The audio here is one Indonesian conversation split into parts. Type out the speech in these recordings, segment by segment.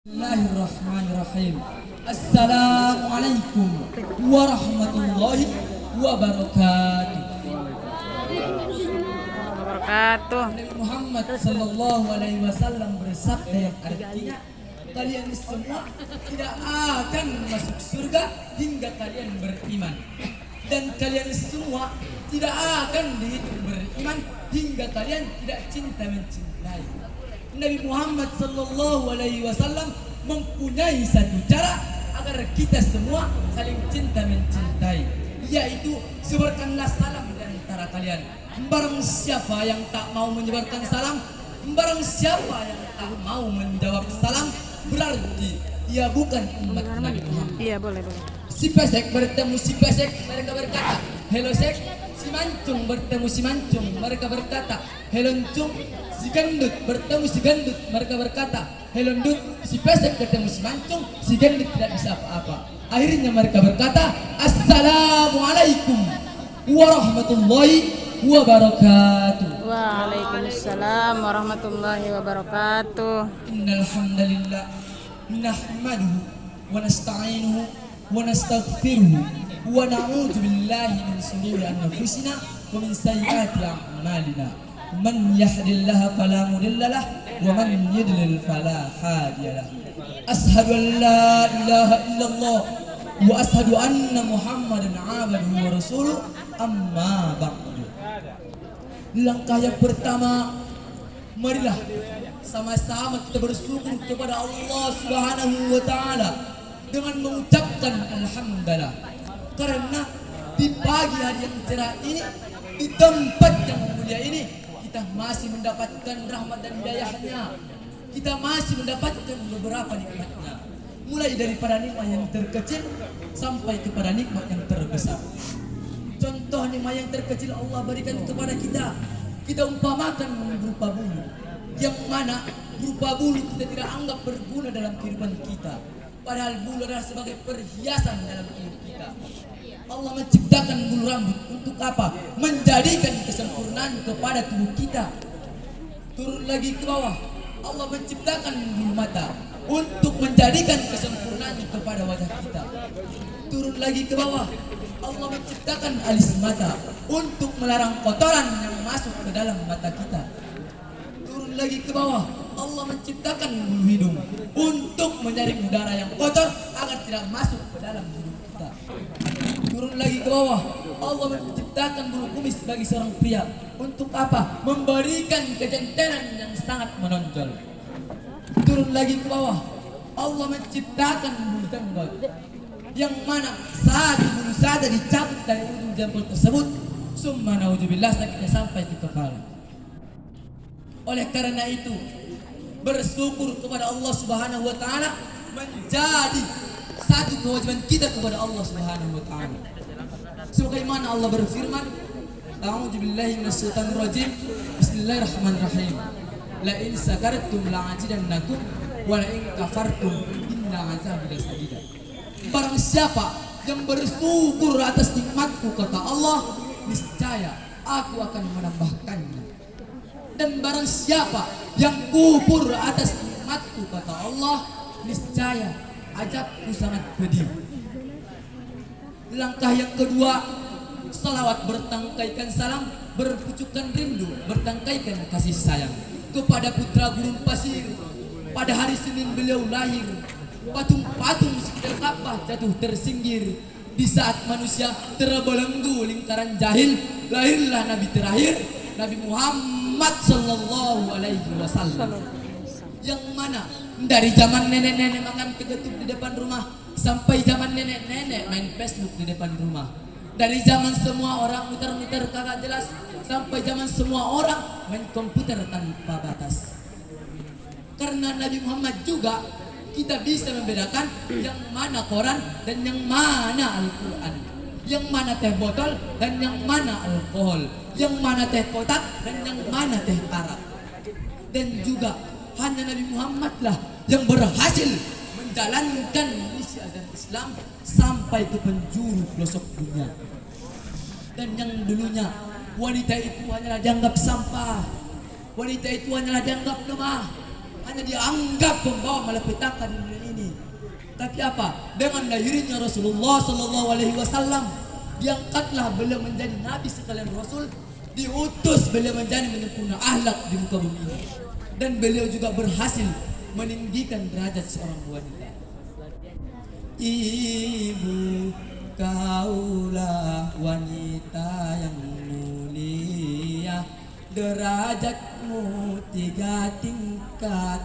Bismillahirrahmanirrahim. Assalamualaikum warahmatullahi wabarakatuh. Nabi Muhammad sallallahu alaihi wasallam bersabda yang artinya, kalian semua tidak akan masuk surga hingga kalian beriman, dan kalian semua tidak akan dihitung beriman hingga kalian tidak cinta mencintai. Nabi Muhammad sallallahu alaihi wasallam mempunyai satu cara agar kita semua saling cinta mencintai, yaitu sebarkanlah salam di antara kalian. Barang siapa yang tak mau menyebarkan salam, barang siapa yang tak mau menjawab salam, berarti ia bukan umat Nabi Muhammad. Iya, boleh. Si pesek bertemu si pesek, mereka berkata, "Hello sek." Si mancung bertemu si mancung, mereka berkata, "Hello encung." Si gendut bertemu si gendut, mereka berkata, "Hello endut." Si pesek bertemu si mancung, si gendut tidak bisa apa-apa. Akhirnya mereka berkata, "Assalamualaikum warahmatullahi wabarakatuh." Waalaikumsalam warahmatullahi wabarakatuh. Innal hamdalillah nahmaduhu wa nasta'inuhu wa nastaghfiruhu wa na'udzu billahi min shururi anfusina wa min sayyiati a'malina. Man yahdihillahu fala mudilla lahu wa man yudlil fala hadiya lahu. Ashhadu an la ilaha illallah wa ashhadu anna Muhammadan 'abduhu wa rasuluh. Amma ba'du. Langkah yang pertama, marilah sama-sama kita bersyukur kepada Allah Subhanahu wa taala dengan mengucapkan alhamdulillah, karena di pagi hari yang cerah ini, di tempat yang mulia ini, kita masih mendapatkan rahmat dan hidayahnya. Kita masih mendapatkan beberapa nikmatnya, mulai daripada nikmat yang terkecil sampai kepada nikmat yang terbesar. Contoh nikmat yang terkecil Allah berikan kepada kita, kita umpamakan berupa bulu, yang mana berupa bulu kita tidak anggap berguna dalam kehidupan kita, padahal bulu adalah sebagai perhiasan dalam hidup kita. Allah menciptakan bulu rambut untuk apa? Menjadikan kesempurnaan kepada tubuh kita. Turun lagi ke bawah, Allah menciptakan bulu mata untuk menjadikan kesempurnaan kepada wajah kita. Turun lagi ke bawah, Allah menciptakan alis mata untuk melarang kotoran yang masuk ke dalam mata kita. Turun lagi ke bawah, Allah menciptakan bulu hidung untuk menyaring udara yang kotor agar tidak masuk ke dalam hidung kita. Turun lagi ke bawah, Allah menciptakan bulu kumis bagi seorang pria untuk apa? Memberikan kejantanan yang sangat menonjol. Turun lagi ke bawah, Allah menciptakan bulu jenggot, yang mana satu bulu saja dicabut dari ujung jempol tersebut, summa naudzubillah, sakitnya sampai ke kepala. Oleh karena itu, bersyukur kepada Allah Subhanahu wa taala menjadi satu kewajiban kita kepada Allah Subhanahu wa taala. Sebagaimana Allah berfirman, "A'udzubillahi minasyaitonir rajim. Bismillahirrahmanirrahim. La in sakartum la'azidannakum wa la in kafartum inna 'azabi lasadid." Barang siapa yang bersyukur atas nikmatku, kata Allah, niscaya aku akan menambahkannya. Dan barang siapa yang kufur atas nikmatku, kata Allah, niscaya azabku sangat pedih. Langkah yang kedua, salawat bertangkaikan salam, berpucukkan rindu, bertangkaikan kasih sayang kepada putra gurun pasir. Pada hari Senin beliau lahir, patung-patung sekitar Ka'bah jatuh tersinggir. Di saat manusia terbelenggu lingkaran jahil, lahirlah Nabi terakhir, Nabi Muhammad sallallahu alaihi wasallam, yang mana dari zaman nenek-nenek makan kegetuk di depan rumah sampai zaman nenek-nenek main Facebook di depan rumah, dari zaman semua orang muter-muter kagak jelas sampai zaman semua orang main komputer tanpa batas. Karena Nabi Muhammad juga kita bisa membedakan yang mana koran dan yang mana Al-Quran, yang mana teh botol dan yang mana alkohol, yang mana teh kotak dan yang mana teh arak. Dan juga hanya Nabi Muhammad lah yang berhasil menjalankan misi azan Islam sampai ke penjuru pelosok dunia. Dan yang dulunya wanita itu hanyalah dianggap sampah, wanita itu hanyalah dianggap lemah, hanya dianggap pembawa malapetaka di dunia ini. Tapi apa? Dengan lahirnya Rasulullah Sallallahu Alaihi Wasallam, diangkatlah beliau menjadi nabi sekalian rasul, diutus beliau menjadi menyempurna akhlak di muka bumi ini. Dan beliau juga berhasil meninggikan derajat seorang wanita. Ibu, kaulah wanita yang mulia, derajatmu 3 tingkat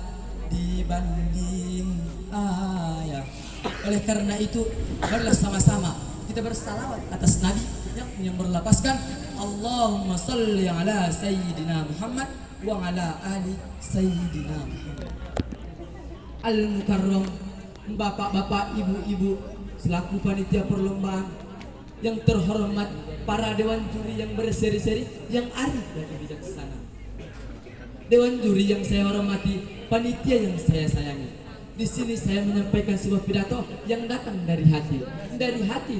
dibanding ayah. Oleh karena itu, marilah sama-sama kita bersalawat atas Nabi yang berlapaskan Allahumma salli ala Sayyidina Muhammad wa ala ali Sayyidina Muhammad. Al-Mukarram, bapak-bapak, ibu-ibu, selaku panitia perlombaan yang terhormat, para dewan juri yang berseri-seri, yang arif dan bijaksana, dewan juri yang saya hormati, panitia yang saya sayangi. Di sini saya menyampaikan sebuah pidato yang datang dari hati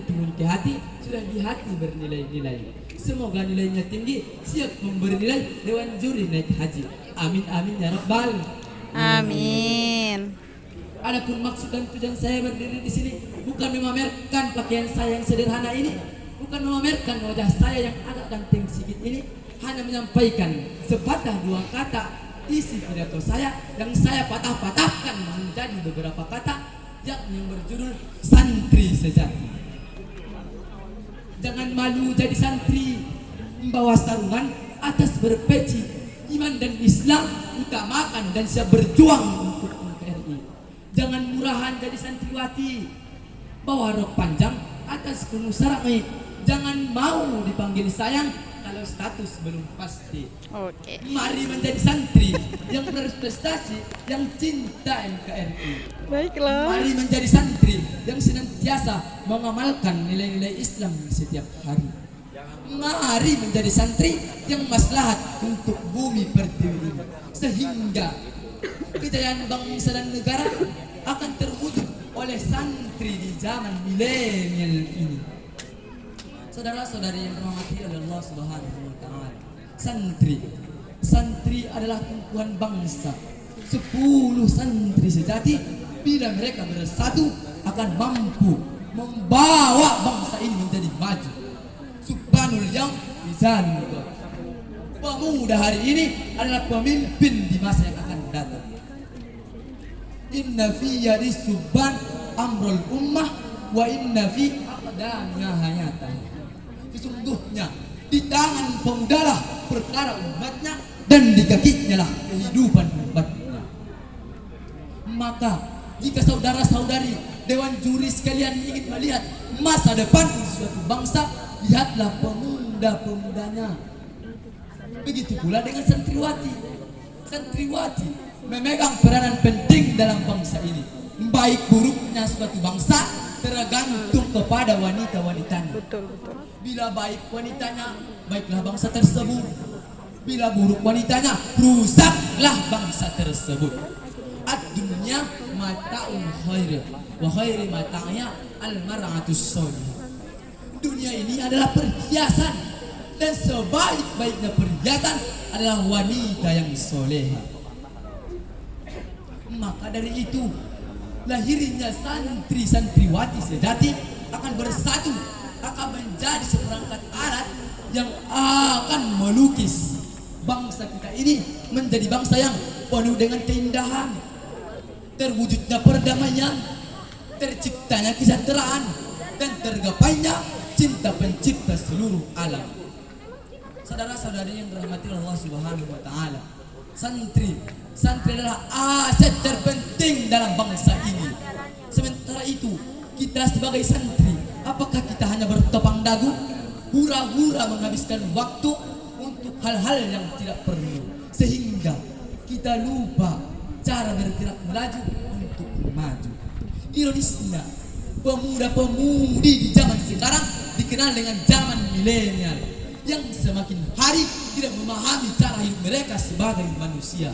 turun ke hati, sudah di hati bernilai-nilai. Semoga nilainya tinggi, siap memberi nilai dewan juri naik haji. Amin amin ya rabbal Amin. Adapun maksud dan tujuan saya berdiri di sini bukan memamerkan pakaian saya yang sederhana ini, bukan memamerkan wajah saya yang agak ganteng sedikit ini, hanya menyampaikan sepatah 2 kata isi pidato saya yang saya patah-patahkan menjadi beberapa kata, yakni yang berjudul santri sejati. Jangan malu jadi santri, membawa sarungan atas berpeci iman dan Islam, utamakan dan siap berjuang untuk NKRI. Jangan murahan jadi santriwati, bawa rok panjang atas penuh sarami. Jangan mau dipanggil sayang kalau status belum pasti. Oke. Mari menjadi santri yang berprestasi, yang cinta NKRI. Baiklah. Mari menjadi santri yang senantiasa mengamalkan nilai-nilai Islam setiap hari. Mari menjadi santri yang maslahat untuk bumi pertiwi ini, sehingga kejayaan bangsa dan negara akan terwujud oleh santri di zaman milenial ini. Saudara-saudari yang dirahmati oleh Allah Subhanahu wa taala, santri adalah tumpuan bangsa. 10 santri sejati bila mereka bersatu akan mampu membawa bangsa ini menjadi maju. Subhanul yang bizan. Pemuda hari ini adalah pemimpin di masa yang akan datang. Inna fi yadi subban amrul ummah wa inna fi aqdamnya hayatan. Sesungguhnya di tangan pemudalah perkara umatnya dan di kakinya lah kehidupan umatnya. Maka jika saudara-saudari dewan juri sekalian ingin melihat masa depan suatu bangsa, lihatlah pemuda-pemudanya. Begitu pula dengan santriwati. Santriwati memegang peranan penting dalam bangsa ini. Baik buruknya suatu bangsa tergantung kepada wanita-wanitanya. Betul. Bila baik wanitanya, baiklah bangsa tersebut. Bila buruk wanitanya, rusaklah bangsa tersebut. Ad-dunya mata'un khair wa khairi mata'nya al-mar'atus sholihah. Dunia ini adalah perhiasan, dan sebaik-baiknya perhiasan adalah wanita yang soleha. Maka dari itu, lahirnya santri-santriwati sejati akan bersatu, akan menjadi seperangkat alat yang akan melukis bangsa kita ini menjadi bangsa yang penuh dengan keindahan, terwujudnya perdamaian, terciptanya kesejahteraan, dan tergapainya cinta pencipta seluruh alam. Saudara-saudari yang dirahmati Allah Subhanahu wa taala, santri adalah aset terpenting dalam bangsa ini. Sementara itu, kita sebagai santri, apakah kita hanya bertopang dagu, hura-hura menghabiskan waktu untuk hal-hal yang tidak perlu, sehingga kita lupa cara bergerak melaju untuk maju. Ironisnya, pemuda-pemudi di zaman sekarang dikenal dengan zaman milenial, yang semakin hari tidak memahami cara hidup mereka sebagai manusia.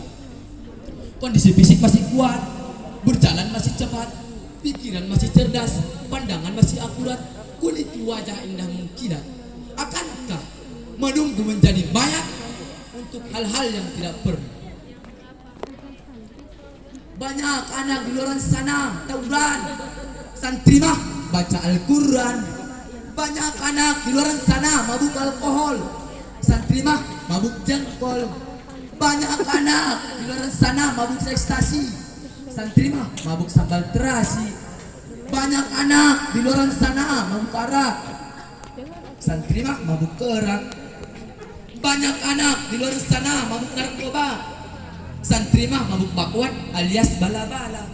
Kondisi fisik masih kuat, berjalan masih cepat, pikiran masih cerdas, pandangan masih akurat, kulit wajah indah mengkilat. Akankah menunggu menjadi mayat untuk hal-hal yang tidak perlu? Banyak anak di luar sana tawuran. Santri mah baca Al-Quran. Banyak anak di luar sana mabuk alkohol. Santri mah mabuk jengkol. Banyak anak di luar sana mabuk ekstasi. Santri mah mabuk sambal terasi. Banyak anak di luar sana mabuk arak. Santri mah mabuk kerak. Banyak anak di luar sana mabuk narkoba. Santri mah mabuk bakwan alias bala-bala.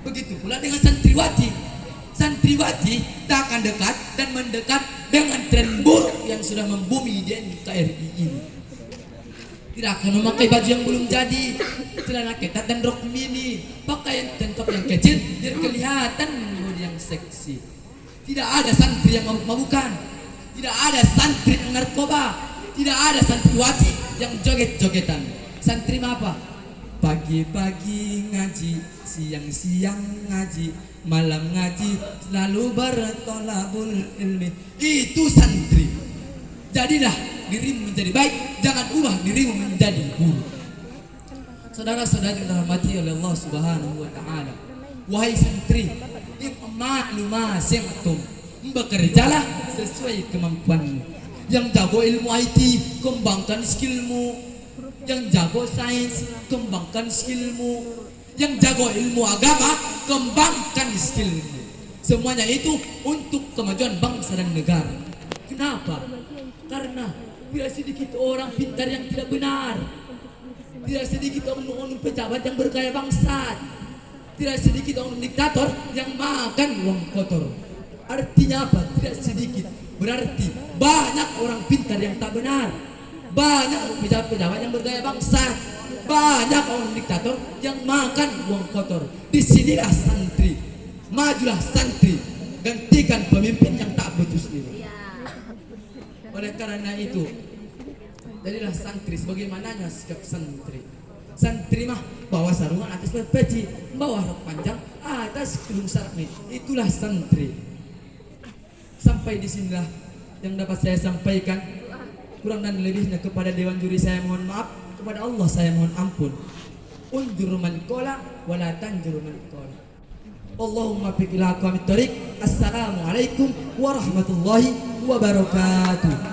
Begitu pula dengan santriwati. Santriwati tak akan dekat dan mendekat dengan tren buruk yang sudah membumi di NKRI ini. Tidak akan memakai baju yang belum jadi, celana ketat dan rok mini, pakaian tank top yang kecil biar kelihatan body yang seksi. Tidak ada santri yang mabuk-mabukan, tidak ada santri yang narkoba, tidak ada santriwati yang joget-jogetan. Santri apa? Pagi-pagi ngaji, siang-siang ngaji, malam ngaji, selalu bertolabul ilmi. Itu santri. Jadilah dirimu menjadi baik, jangan ubah dirimu menjadi buruk. Saudara-saudara yang dirahmati oleh Allah Subhanahu wa taala. Wahai santri, ikmalu ma sami'tum. Bekerjalah sesuai kemampuanmu. Yang jago ilmu IT, kembangkan skillmu. Yang jago sains, kembangkan skillmu. Yang jago ilmu agama, kembangkan skillmu. Semuanya itu untuk kemajuan bangsa dan negara. Kenapa? Karena tidak sedikit orang pintar yang tidak benar. Tidak sedikit orang pejabat yang bergaya bangsat. Tidak sedikit orang diktator yang makan uang kotor. Artinya apa? Tidak sedikit. Berarti banyak orang pintar yang tak benar. Banyak pejabat-pejabat yang bergaya bangsat. Banyak orang diktator yang makan uang kotor. Disinilah santri. Majulah santri. Gantikan pemimpin yang tak becus ini. Oleh karena itu, jadilah santri sebagaimananya sikap santri. Santri mah bawa sarungan atas peci, bawa rok panjang atas kerudung sarmi. Itulah santri. Sampai di sinilah yang dapat saya sampaikan. Kurang dan lebihnya kepada dewan juri saya mohon maaf, kepada Allah saya mohon ampun. Unjur man qala wala tanjur man qala. Allahumma fiqil aqwamit thariq. Assalamualaikum warahmatullahi wabarakatuh.